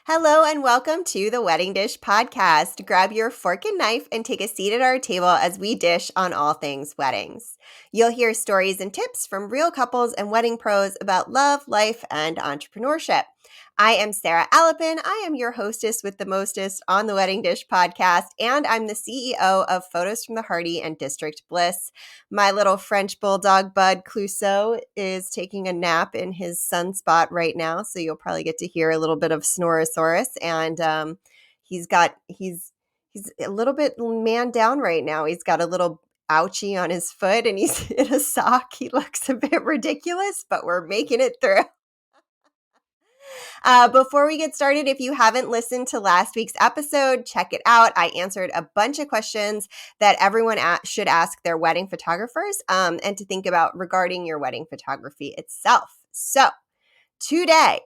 Hello and welcome to the Wedding Dish Podcast. Grab your fork and knife and take a seat at our table as we dish on all things weddings. You'll hear stories and tips from real couples and wedding pros about love, life, and entrepreneurship. I am Sarah Alapin. I am your hostess with the mostest on the Wedding Dish Podcast, and I'm the CEO of Photos from the Harty and District Bliss. My little French bulldog, Bud Clouseau, is taking a nap in his sunspot right now, so you'll probably get to hear a little bit of Snorosaurus. And he's a little bit man down right now. He's got a little ouchie on his foot, and he's in a sock. He looks a bit ridiculous, but we're making it through. Before we get started, if you haven't listened to last week's episode, check it out. I answered a bunch of questions that everyone should ask their wedding photographers and to think about regarding your wedding photography itself. So today,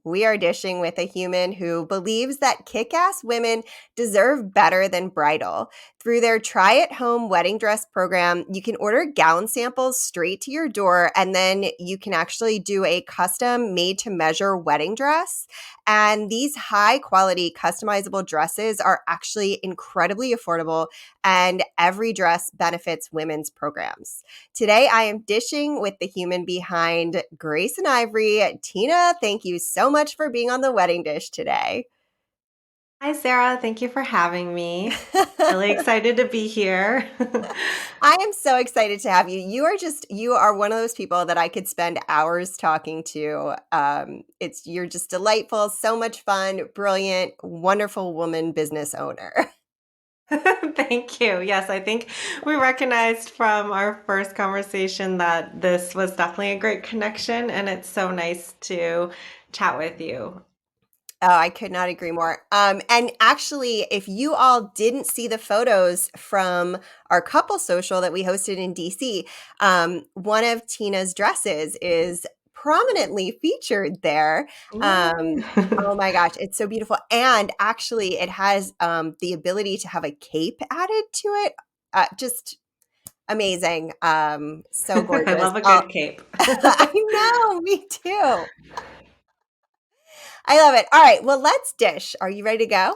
we are dishing with a human who believes that kick-ass women deserve better than bridal. Through their try-at-home wedding dress program, you can order gown samples straight to your door, and then you can actually do a custom made-to-measure wedding dress. And these high-quality customizable dresses are actually incredibly affordable, and every dress benefits women's programs. Today, I am dishing with the human behind Grace and Ivory. Tina, thank you so much for being on the Wedding Dish today. Hi, Sarah. Thank you for having me. Really excited to be here. I am so excited to have you. You are one of those people that I could spend hours talking to. You're just delightful, so much fun, brilliant, wonderful woman business owner. Thank you. Yes, I think we recognized from our first conversation that this was definitely a great connection, and it's so nice to chat with you. Oh, I could not agree more. And actually, if you all didn't see the photos from our couple social that we hosted in DC, one of Tina's dresses is prominently featured there. Oh my gosh, it's so beautiful. And actually, it has the ability to have a cape added to it. Just amazing. So I gorgeous. love a good cape. I know, me too. I love it. All right, well, let's dish. Are you ready to go?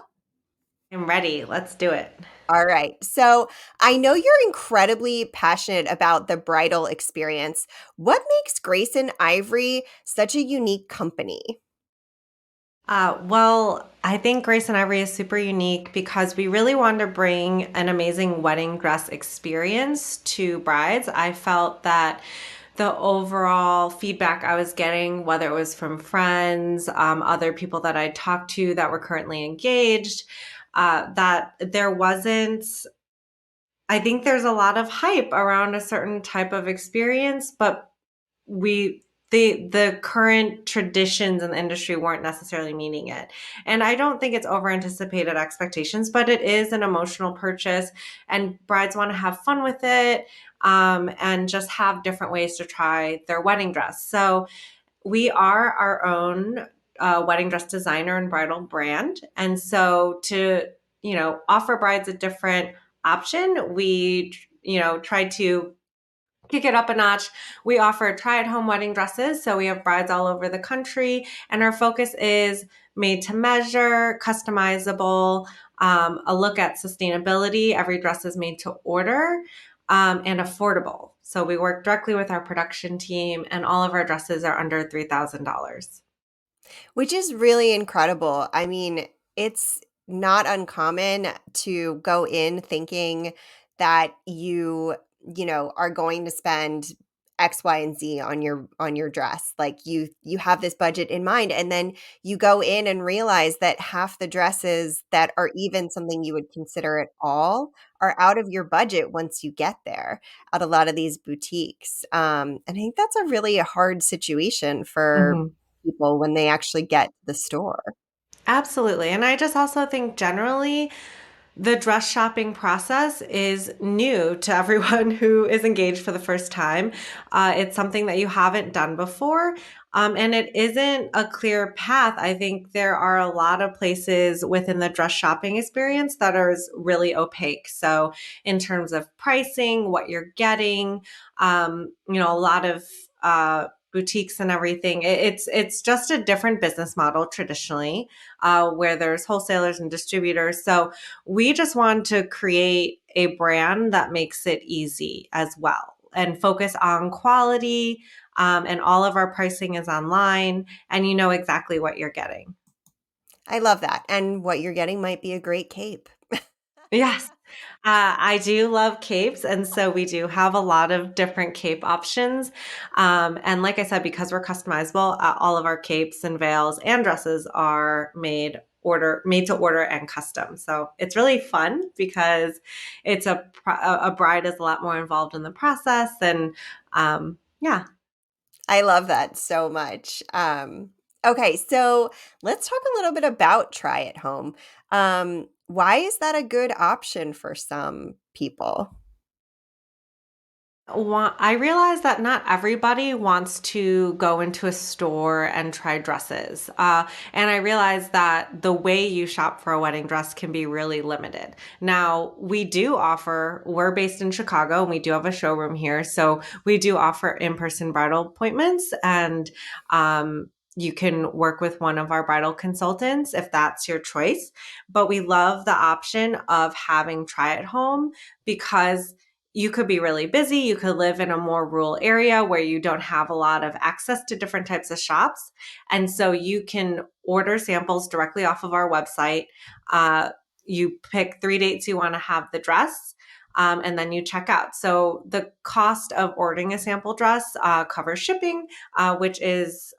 I'm ready. Let's do it. All right. So I know you're incredibly passionate about the bridal experience. What makes Grace and Ivory such a unique company? Well, I think Grace and Ivory is super unique because we really wanted to bring an amazing wedding dress experience to brides. I felt that the overall feedback I was getting, whether it was from friends, other people that I talked to that were currently engaged, that there wasn't, I think there's a lot of hype around a certain type of experience, but we the current traditions in the industry weren't necessarily meeting it. And I don't think it's over anticipated expectations, but it is an emotional purchase and brides want to have fun with it, and just have different ways to try their wedding dress. So we are our own wedding dress designer and bridal brand. And so to, offer brides a different option, we, try to kick it up a notch. We offer try at home wedding dresses. So we have brides all over the country, and our focus is made to measure, customizable, a look at sustainability. Every dress is made to order, and affordable. So we work directly with our production team, and all of our dresses are under $3,000. Which is really incredible. I mean, it's not uncommon to go in thinking that you are going to spend X, Y, and Z on your dress. Like you have this budget in mind, and then you go in and realize that half the dresses that are even something you would consider at all are out of your budget once you get there at a lot of these boutiques. And I think that's a really hard situation for people when they actually get to the store. Absolutely. And I just also think generally the dress shopping process is new to everyone who is engaged for the first time. It's something that you haven't done before. And it isn't a clear path. I think there are a lot of places within the dress shopping experience that are really opaque. So, in terms of pricing, what you're getting, a lot of boutiques and everything. It's just a different business model traditionally, where there's wholesalers and distributors. So we just want to create a brand that makes it easy as well and focus on quality. And all of our pricing is online, and you know exactly what you're getting. I love that. And what you're getting might be a great cape. Yes. I do love capes. And so we do have a lot of different cape options. And like I said, because we're customizable, all of our capes and veils and dresses are made to order and custom. So it's really fun because it's a bride is a lot more involved in the process. And yeah. I love that so much. Okay, so let's talk a little bit about try at home. Why is that a good option for some people? I realize that not everybody wants to go into a store and try dresses. And I realize that the way you shop for a wedding dress can be really limited. Now, we're based in Chicago and we do have a showroom here. So we do offer in person bridal appointments, and you can work with one of our bridal consultants if that's your choice. But we love the option of having try at home because you could be really busy. You could live in a more rural area where you don't have a lot of access to different types of shops. And so you can order samples directly off of our website. You pick 3 dates you want to have the dress. And then you check out. So the cost of ordering a sample dress covers shipping, which is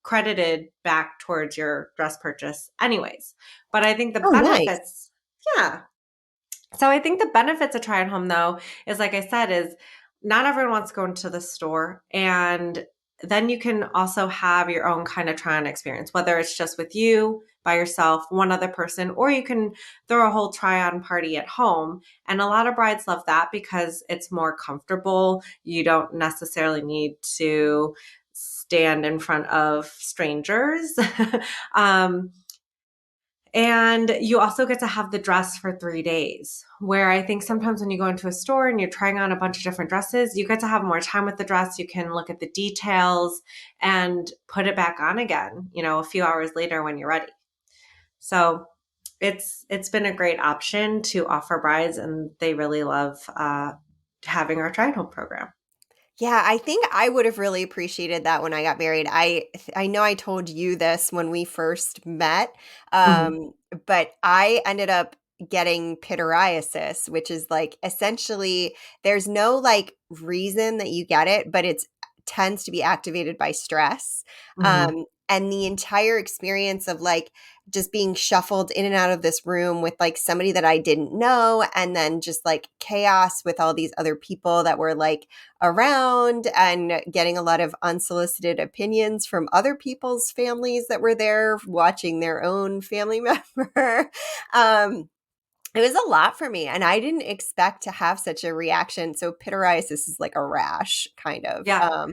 credited back towards your dress purchase, anyways. But I think the Oh, nice. benefits, yeah, so I think the benefits of try at home though is like I said is not everyone wants to go into the store, and then you can also have your own kind of try on experience, whether it's just with you by yourself, one other person, or you can throw a whole try on party at home. And a lot of brides love that because it's more comfortable. You don't necessarily need to stand in front of strangers. um, and you also get to have the dress for 3 days, where I think sometimes when you go into a store and you're trying on a bunch of different dresses, you get to have more time with the dress. You can look at the details and put it back on again, a few hours later when you're ready. So it's been a great option to offer brides, and they really love having our try home program. Yeah, I think I would have really appreciated that when I got married. I know I told you this when we first met, Mhm. but I ended up getting pityriasis, which is like essentially there's no like reason that you get it, but it's tends to be activated by stress. Mhm. And the entire experience of like just being shuffled in and out of this room with like somebody that I didn't know, and then just like chaos with all these other people that were like around, and getting a lot of unsolicited opinions from other people's families that were there watching their own family member. um, it was a lot for me, and I didn't expect to have such a reaction. So pityriasis is like a rash, kind of. Yeah.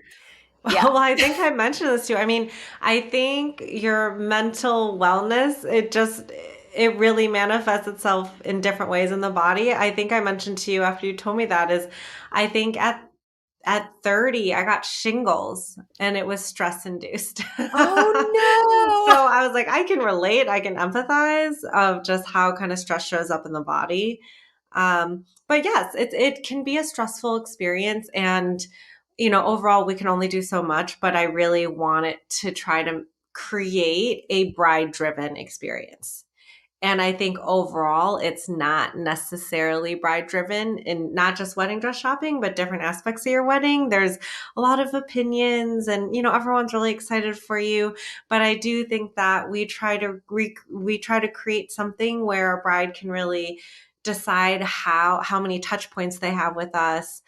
Yeah. Well, I think I mentioned this too. I mean, I think your mental wellness, it really manifests itself in different ways in the body. I think I mentioned to you after you told me that is I think at 30 I got shingles and it was stress induced. So Oh I was like, I can relate, I can empathize of just how kind of stress shows up in the body. But yes, it can be a stressful experience, and overall we can only do so much, but I really want it to try to create a bride driven experience. And I think overall, it's not necessarily bride driven in not just wedding dress shopping, but different aspects of your wedding. There's a lot of opinions, and everyone's really excited for you. But I do think that we try to create something where a bride can really decide how many touch points they have with us.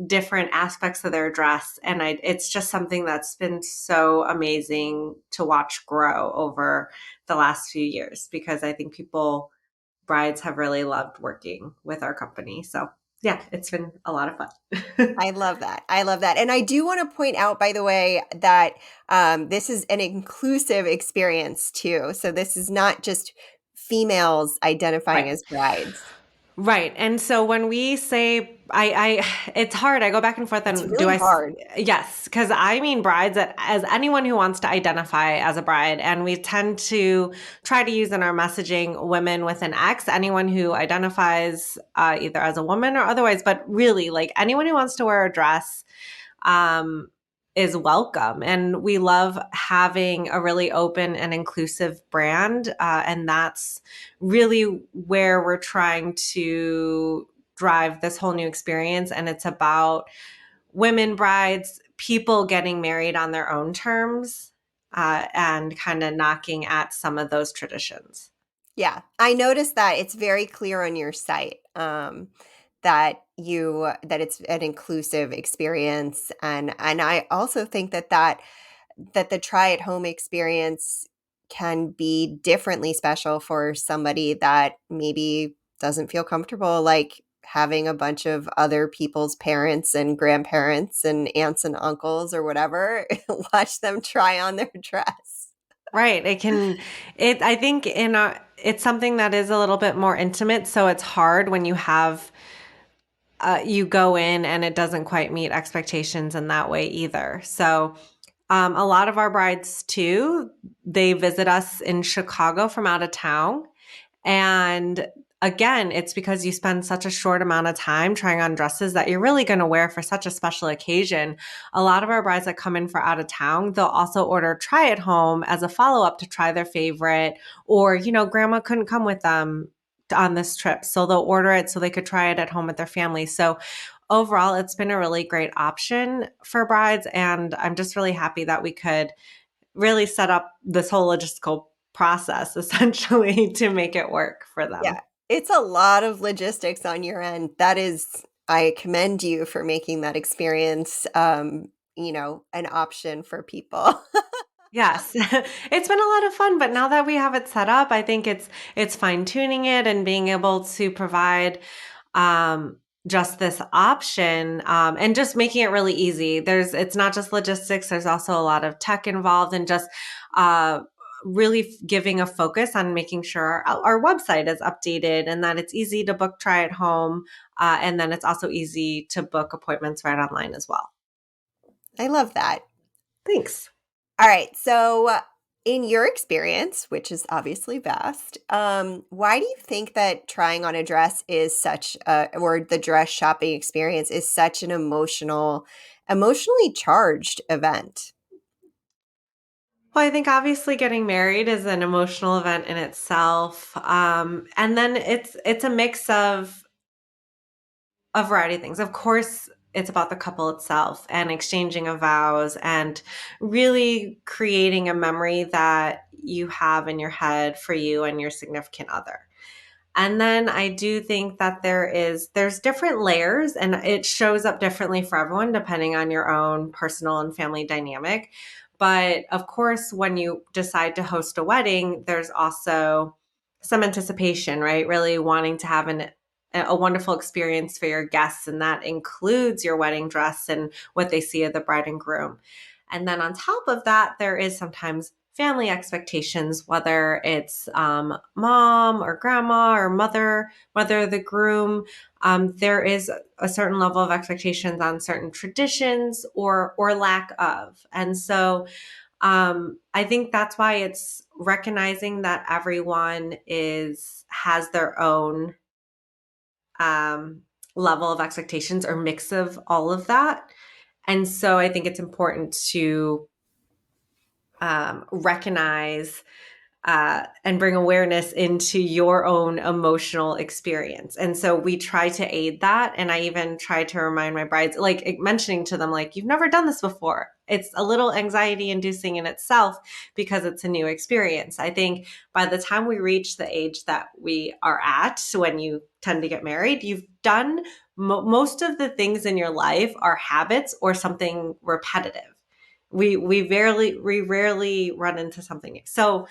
Different aspects of their dress, and it's just something that's been so amazing to watch grow over the last few years, because I think brides have really loved working with our company. So yeah, it's been a lot of fun. I love that. I love that. And I do want to point out, by the way, that this is an inclusive experience too. So this is not just females identifying Right. as brides. Right. And so when we say it's hard. I go back and forth It's on do really I hard. yes, because I mean brides that as anyone who wants to identify as a bride, and we tend to try to use in our messaging women with an X, anyone who identifies either as a woman or otherwise, but really like anyone who wants to wear a dress um, is welcome. And we love having a really open and inclusive brand. And that's really where we're trying to drive this whole new experience. And it's about women brides, people getting married on their own terms, and kind of knocking at some of those traditions. Yeah, I noticed that it's very clear on your site, that it's an inclusive experience, and I also think that the try at home experience can be differently special for somebody that maybe doesn't feel comfortable, like having a bunch of other people's parents and grandparents and aunts and uncles or whatever watch them try on their dress. Right. I think it's something that is a little bit more intimate. So it's hard when you go in and it doesn't quite meet expectations in that way either. So, a lot of our brides too, they visit us in Chicago from out of town. And again, it's because you spend such a short amount of time trying on dresses that you're really going to wear for such a special occasion. A lot of our brides that come in for out of town, they'll also order try at home as a follow up to try their favorite, or, grandma couldn't come with them on this trip. So they'll order it so they could try it at home with their family. So overall, it's been a really great option for brides. And I'm just really happy that we could really set up this whole logistical process essentially to make it work for them. Yeah, it's a lot of logistics on your end. That is, I commend you for making that experience, an option for people. Yes. It's been a lot of fun, but now that we have it set up, I think it's fine tuning it and being able to provide um just this option, and just making it really easy. It's not just logistics, there's also a lot of tech involved, and just uh really giving a focus on making sure our website is updated and that it's easy to book try at home, and then it's also easy to book appointments right online as well. I love that. Thanks. All right. So, in your experience, which is obviously vast, why do you think that trying on a dress is or the dress shopping experience is such an emotionally charged event? Well, I think obviously getting married is an emotional event in itself. And then it's a mix of a variety of things. Of course, it's about the couple itself and exchanging of vows and really creating a memory that you have in your head for you and your significant other. And then I do think that there's different layers, and it shows up differently for everyone depending on your own personal and family dynamic. But of course, when you decide to host a wedding, there's also some anticipation, right? Really wanting to have a wonderful experience for your guests, and that includes your wedding dress and what they see of the bride and groom. And then on top of that, there is sometimes family expectations, whether it's mom or grandma or mother of the groom. There is a certain level of expectations on certain traditions or lack of. And so I think that's why it's recognizing that everyone has their own um, level of expectations or mix of all of that. And so I think it's important to recognize and bring awareness into your own emotional experience. And so we try to aid that. And I even try to remind my brides, like mentioning to them, like, you've never done this before. It's a little anxiety inducing in itself because it's a new experience. I think by the time we reach the age that we are at, when you tend to get married, you've done most of the things in your life are habits or something repetitive. We rarely run into something new. So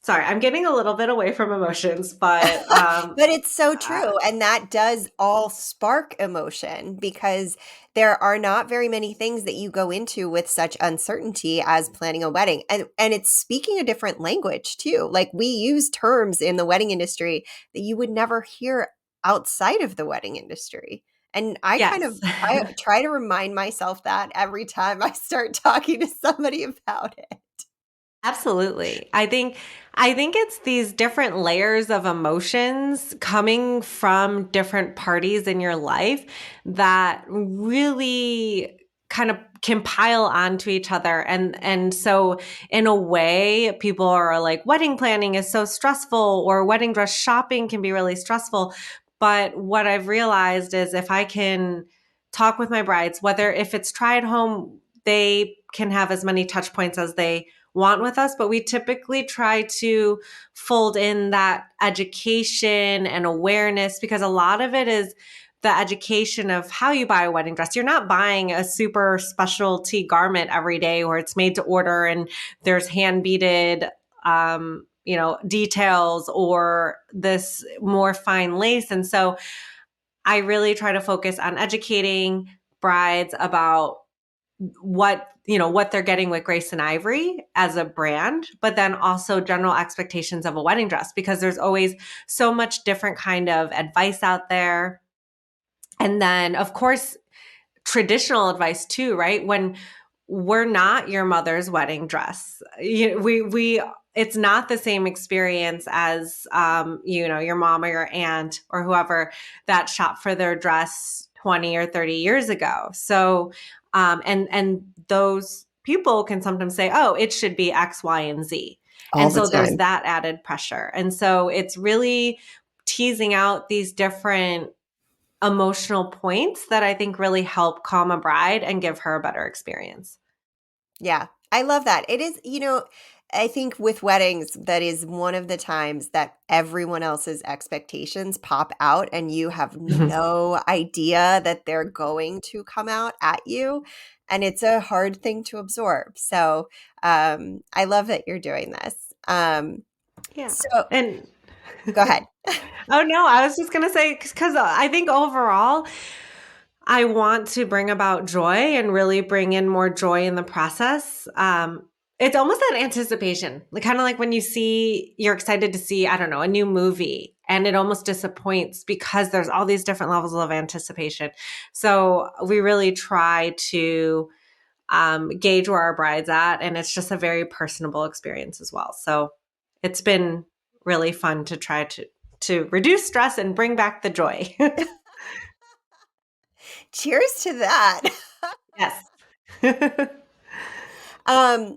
sorry, I'm getting a little bit away from emotions, but But it's so uh, true, and that does all spark emotion because there are not very many things that you go into with such uncertainty as planning a wedding. And it's speaking a different language too. Like we use terms in the wedding industry that you would never hear outside of the wedding industry. And I kind of Yes. I try to remind myself that every time I start talking to somebody about it. Absolutely. I think it's these different layers of emotions coming from different parties in your life that really kind of compile onto each other. And so in a way, people are like, wedding planning is so stressful, or wedding dress shopping can be really stressful. But what I've realized is if I can talk with my brides, whether if it's try at home, they can have as many touch points as they want with us, but we typically try to fold in that education and awareness, because a lot of it is the education of how you buy a wedding dress. You're not buying a super specialty garment every day where it's made to order and there's hand beaded details or this more fine lace. And so I really try to focus on educating brides about what they're getting with Grace and Ivory as a brand, but then also general expectations of a wedding dress, because there's always so much different kind of advice out there. And then of course, traditional advice too, right? When we're not your mother's wedding dress, we it's not the same experience as your mom or your aunt or whoever that shopped for their dress 20 or 30 years ago. So and those people can sometimes say, oh, it should be X, Y, and Z. All And the so there's time. that added pressure. And so it's really teasing out these different emotional points that I think really help calm a bride and give her a better experience. Yeah, I love that. It is, I think with weddings, that is one of the times that everyone else's expectations pop out and you have Mhm. no idea that they're going to come out at you. And it's a hard thing to absorb. So I love that you're doing this. Yeah. So And go ahead. oh no, I was just going to say, because I think overall, I want to bring about joy and really bring in more joy in the process. It's almost that anticipation, kind of like when you're excited to see, I don't know, a new movie, and it almost disappoints because there's all these different levels of anticipation. So we really try to gauge where our bride's at, and it's just a very personable experience as well. So it's been really fun to try to reduce stress and bring back the joy. Cheers to that. Yes.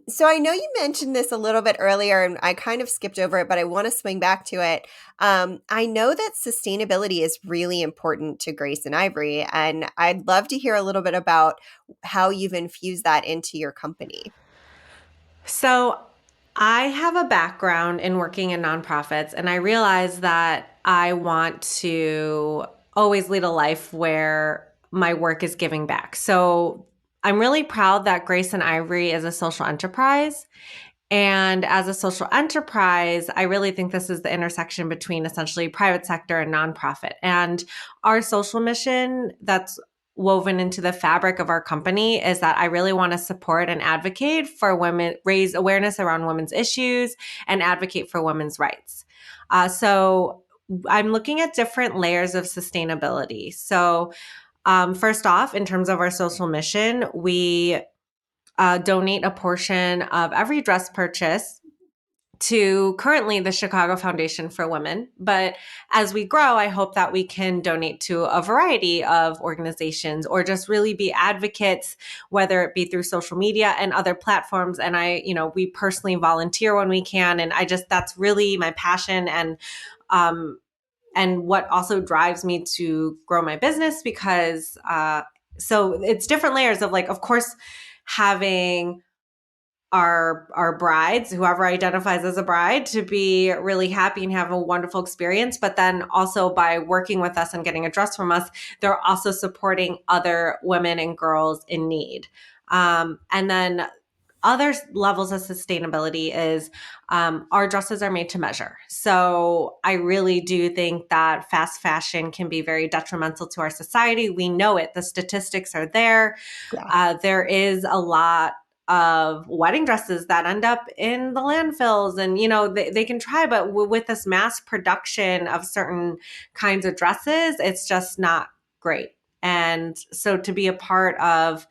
So I know you mentioned this a little bit earlier and I kind of skipped over it, but I want to swing back to it. I know that sustainability is really important to Grace and Ivory, and I'd love to hear a little bit about how you've infused that into your company. So I have a background in working in nonprofits, and I realize that I want to always lead a life where my work is giving back. So I'm really proud that Grace and Ivory is a social enterprise. And as a social enterprise, I really think this is the intersection between essentially private sector and nonprofit. And our social mission that's woven into the fabric of our company is that I really want to support and advocate for women, raise awareness around women's issues, and advocate for women's rights. So I'm looking at different layers of sustainability. So first off, in terms of our social mission, we donate a portion of every dress purchase to currently the Chicago Foundation for Women. But as we grow, I hope that we can donate to a variety of organizations or just really be advocates, whether it be through social media and other platforms. And we personally volunteer when we can. And that's really my passion and what also drives me to grow my business, because so it's different layers of, like, of course, having our brides, whoever identifies as a bride, to be really happy and have a wonderful experience. But then also by working with us and getting a dress from us, they're also supporting other women and girls in need. And then other levels of sustainability is our dresses are made to measure. So I really do think that fast fashion can be very detrimental to our society. We know it. The statistics are there. Yeah. There is a lot of wedding dresses that end up in the landfills, and they can try, but with this mass production of certain kinds of dresses, it's just not great. And so to be a part of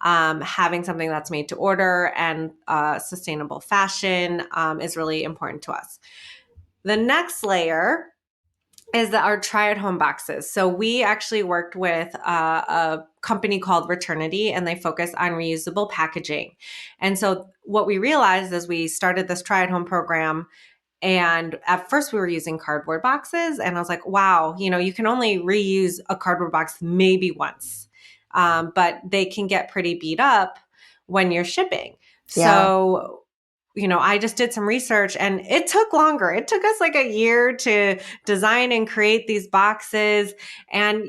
having something that's made to order and sustainable fashion is really important to us. The next layer is that our try at home boxes. So we actually worked with a company called Returnity, and they focus on reusable packaging. And so what we realized as we started this try at home program, and at first we were using cardboard boxes, and I was like, wow, you can only reuse a cardboard box maybe once, but they can get pretty beat up when you're shipping. Yeah. So I just did some research, and it took longer. It took us like a year to design and create these boxes. And,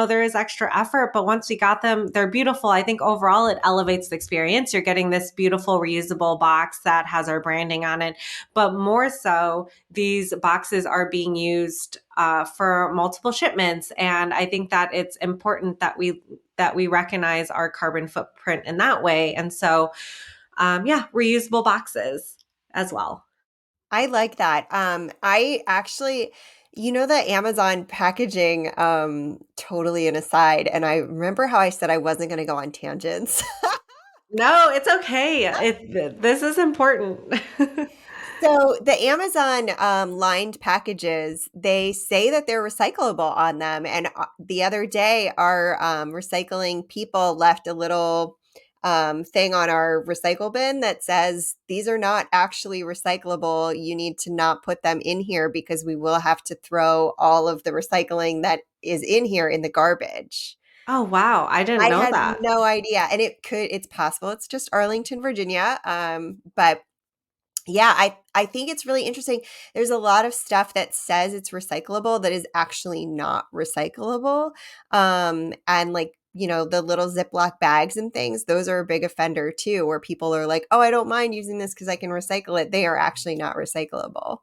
there is extra effort, but once we got them, they're beautiful. I think overall it elevates the experience. You're getting this beautiful reusable box that has our branding on it. But more so, these boxes are being used for multiple shipments. And I think that it's important that we recognize our carbon footprint in that way. And so reusable boxes as well. I like that. I actually, the Amazon packaging, totally an aside. And I remember how I said I wasn't going to go on tangents. No, it's okay. This is important. So the Amazon lined packages, they say that they're recyclable on them. And the other day, our recycling people left a little thing on our recycle bin that says these are not actually recyclable. You need to not put them in here because we will have to throw all of the recycling that is in here in the garbage. Oh, wow. I didn't I know had that. no idea. And it's possible it's just Arlington, Virginia. But yeah, I think it's really interesting. There's a lot of stuff that says it's recyclable that is actually not recyclable. And like, the little Ziploc bags and things, those are a big offender too, where people are like, oh, I don't mind using this because I can recycle it. They are actually not recyclable.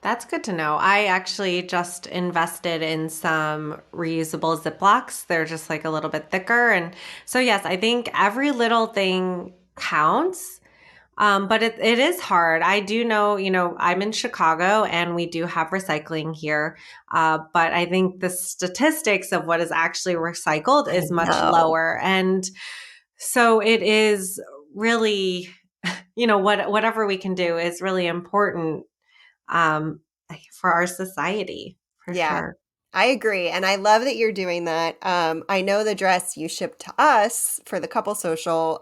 That's good to know. I actually just invested in some reusable Ziplocs. They're just like a little bit thicker. And so, yes, I think every little thing counts. But it is hard. I do know, I'm in Chicago and we do have recycling here. But I think the statistics of what is actually recycled I is much know. lower. And so it is really, whatever we can do is really important um, for our society, for Yeah, sure. I agree. And I love that you're doing that. I know the dress you shipped to us for the couple social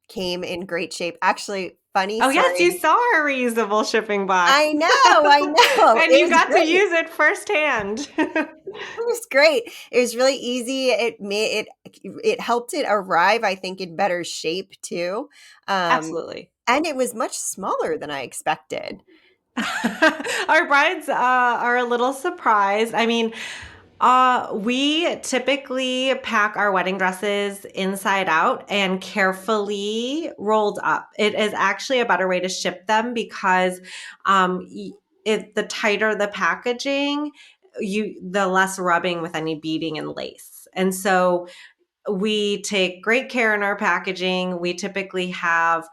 came in great shape. Actually, funny Oh, yes, you story. saw our reusable shipping box. I know. And It you was got to great. use it firsthand. It was great. It was really easy. It helped it arrive, I think, in better shape too. Um, Absolutely. and it was much smaller than I expected. Our brides are a little surprised. I mean, we typically pack our wedding dresses inside out and carefully rolled up. It is actually a better way to ship them because the tighter the packaging, the less rubbing with any beading and lace. And so we take great care in our packaging. We typically have,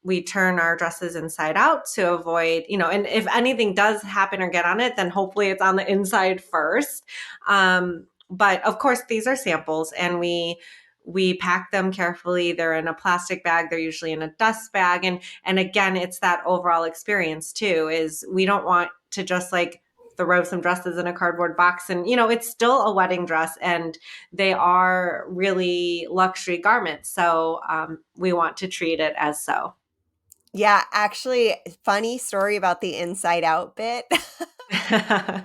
we turn our dresses inside out to avoid, and if anything does happen or get on it, then hopefully it's on the inside first. But of course, these are samples, and we pack them carefully. They're in a plastic bag. They're usually in a dust bag, and again, it's that overall experience too. Is we don't want to just like throw some dresses in a cardboard box, and it's still a wedding dress, and they are really luxury garments. So we want to treat it as so. Yeah, actually, funny story about the inside out bit. I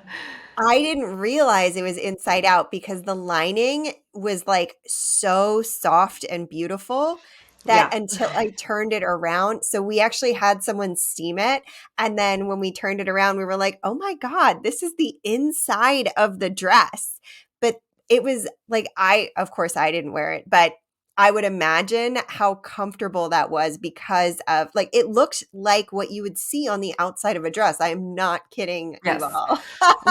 didn't realize it was inside out because the lining was like so soft and beautiful that Yeah. until I turned it around. So we actually had someone steam it. And then when we turned it around, we were like, oh my God, this is the inside of the dress. But it was like, of course, I didn't wear it, but I would imagine how comfortable that was because of like it looked like what you would see on the outside of a dress. I am not kidding you Yes. all.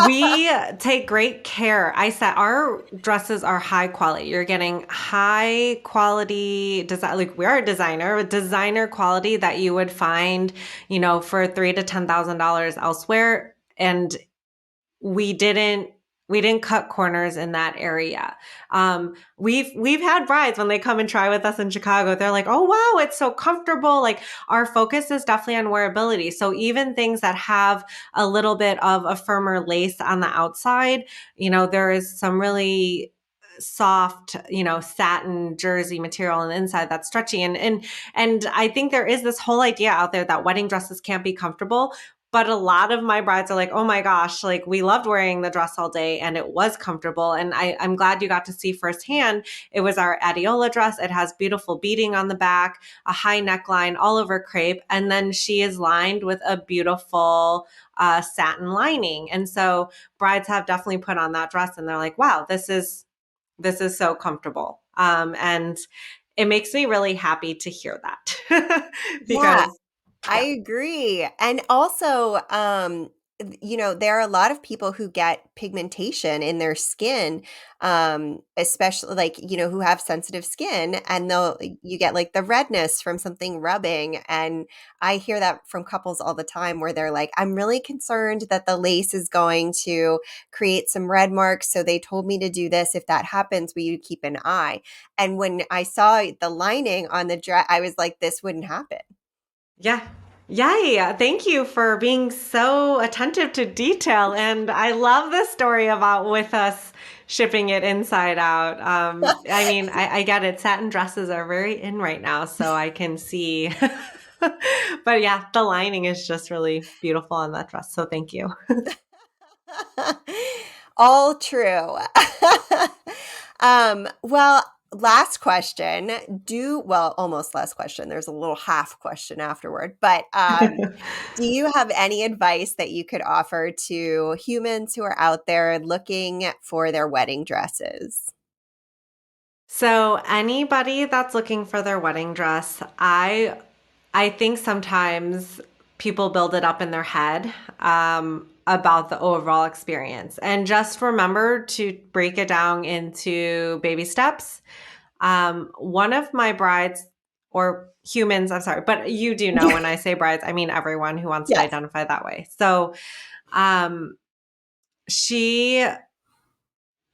We take great care. I said our dresses are high quality. You're getting high quality design. Like we are a designer, with designer quality that you would find, for $3,000 to $10,000 elsewhere. And we didn't we didn't cut corners in that area. We've had brides when they come and try with us in Chicago, they're like, oh wow, it's so comfortable. Like our focus is definitely on wearability. So even things that have a little bit of a firmer lace on the outside, there is some really soft, satin jersey material on the inside that's stretchy. And I think there is this whole idea out there that wedding dresses can't be comfortable. But a lot of my brides are like, oh my gosh, like we loved wearing the dress all day and it was comfortable. And I'm glad you got to see firsthand. It was our Adiola dress. It has beautiful beading on the back, a high neckline, all over crepe. And then she is lined with a beautiful satin lining. And so brides have definitely put on that dress and they're like, wow, this is so comfortable. And it makes me really happy to hear that Yeah, because I yeah. agree. And also, there are a lot of people who get pigmentation in their skin, especially like, who have sensitive skin and you get like the redness from something rubbing. And I hear that from couples all the time where they're like, I'm really concerned that the lace is going to create some red marks. So they told me to do this. If that happens, will you keep an eye? And when I saw the lining on the dress, I was like, this wouldn't happen. Yeah. Yay. Thank you for being so attentive to detail. And I love the story about with us shipping it inside out. I mean, I get it. Satin dresses are very in right now, so I can see. But yeah, the lining is just really beautiful on that dress. So thank you. All true. Well, last question. Almost last question. There's a little half question afterward, but do you have any advice that you could offer to humans who are out there looking for their wedding dresses? So anybody that's looking for their wedding dress, I think sometimes people build it up in their head about the overall experience, and just remember to break it down into baby steps. One of my brides or humans, I'm sorry, but you do know when I say brides, I mean everyone who wants to Yes. identify that way. So um, she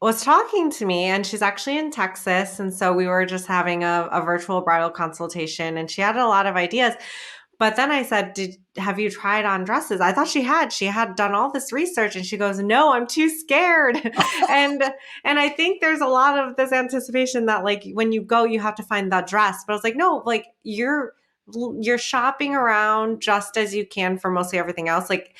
was talking to me and she's actually in Texas. And so we were just having a virtual bridal consultation and she had a lot of ideas. But then I said, have you tried on dresses? I thought she had done all this research and she goes, no, I'm too scared. and, and I think there's a lot of this anticipation that like when you go, you have to find that dress. But I was like, no, like you're shopping around just as you can for mostly everything else. Like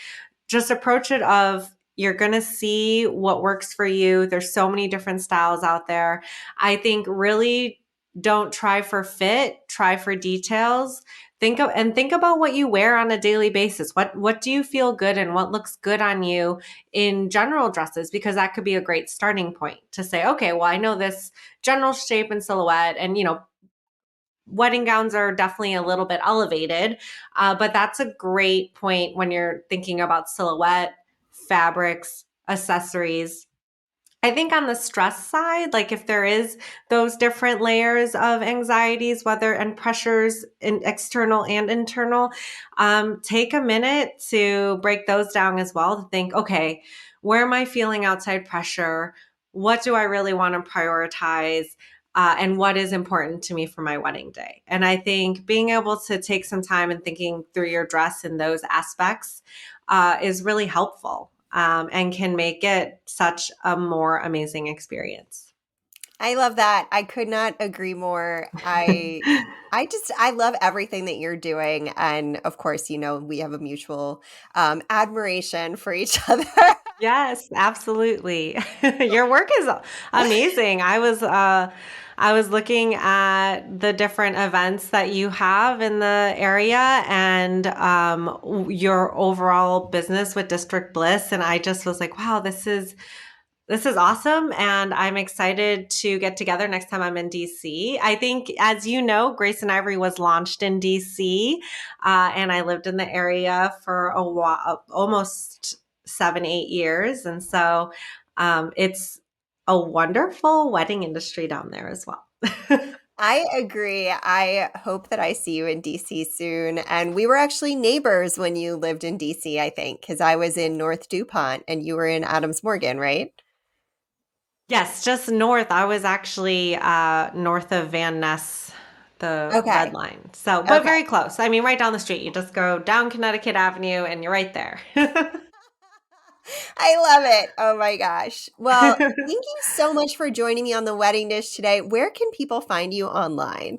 just approach it of you're going to see what works for you. There's so many different styles out there. I think really don't try for fit, try for details. Think about what you wear on a daily basis. What do you feel good and what looks good on you in general dresses, because that could be a great starting point to say, okay, well, I know this general shape and silhouette, and wedding gowns are definitely a little bit elevated, but that's a great point when you're thinking about silhouette, fabrics, accessories. I think on the stress side, like if there is those different layers of anxieties, whether and pressures in external and internal, take a minute to break those down as well to think, okay, where am I feeling outside pressure? What do I really want to prioritize? And what is important to me for my wedding day? And I think being able to take some time and thinking through your dress in those aspects is really helpful, and can make it such a more amazing experience. I love that. I could not agree more. I love everything that you're doing, and of course, we have a mutual admiration for each other. Yes, absolutely. Your work is amazing. I was looking at the different events that you have in the area and your overall business with District Bliss, and I just was like, wow, this is This is awesome, and I'm excited to get together next time I'm in DC. I think, as you know, Grace and Ivory was launched in DC, and I lived in the area for a while, almost 7, 8 years. And so it's a wonderful wedding industry down there as well. I agree. I hope that I see you in DC soon. And we were actually neighbors when you lived in DC, I think, because I was in North DuPont and you were in Adams Morgan, right? Yes, just north. I was actually north of Van Ness, the red Okay. line. So, but Okay. very close. I mean, right down the street. You just go down Connecticut Avenue and you're right there. I love it. Oh my gosh. Well, thank you so much for joining me on the wedding dish today. Where can people find you online?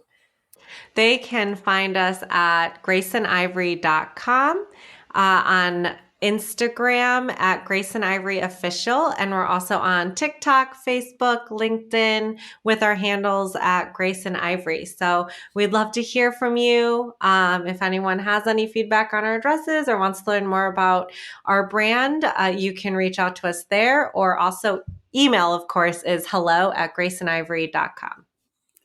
They can find us at graceandivory.com, on Instagram at Grace and Ivory Official, and we're also on TikTok, Facebook, LinkedIn with our handles at Grace and Ivory. So we'd love to hear from you. If anyone has any feedback on our dresses or wants to learn more about our brand, you can reach out to us there, or also email, of course, is hello@graceandivory.com.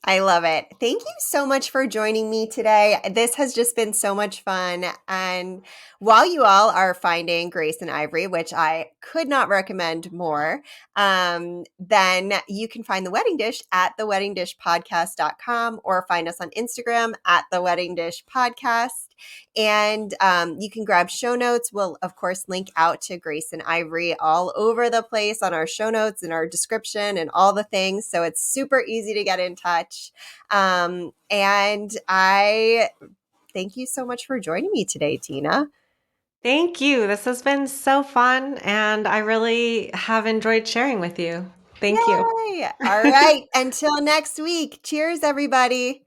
I love it. Thank you so much for joining me today. This has just been so much fun. And while you all are finding Grace and Ivory, which I could not recommend more, then you can find The Wedding Dish at theweddingdishpodcast.com or find us on Instagram at The Wedding Dish Podcast. And you can grab show notes. We'll, of course, link out to Grace and Ivory all over the place on our show notes and our description and all the things. So it's super easy to get in touch. And I thank you so much for joining me today, Tina. Thank you. This has been so fun, and I really have enjoyed sharing with you. Thank you. Yay! All right. Until next week. Cheers, everybody.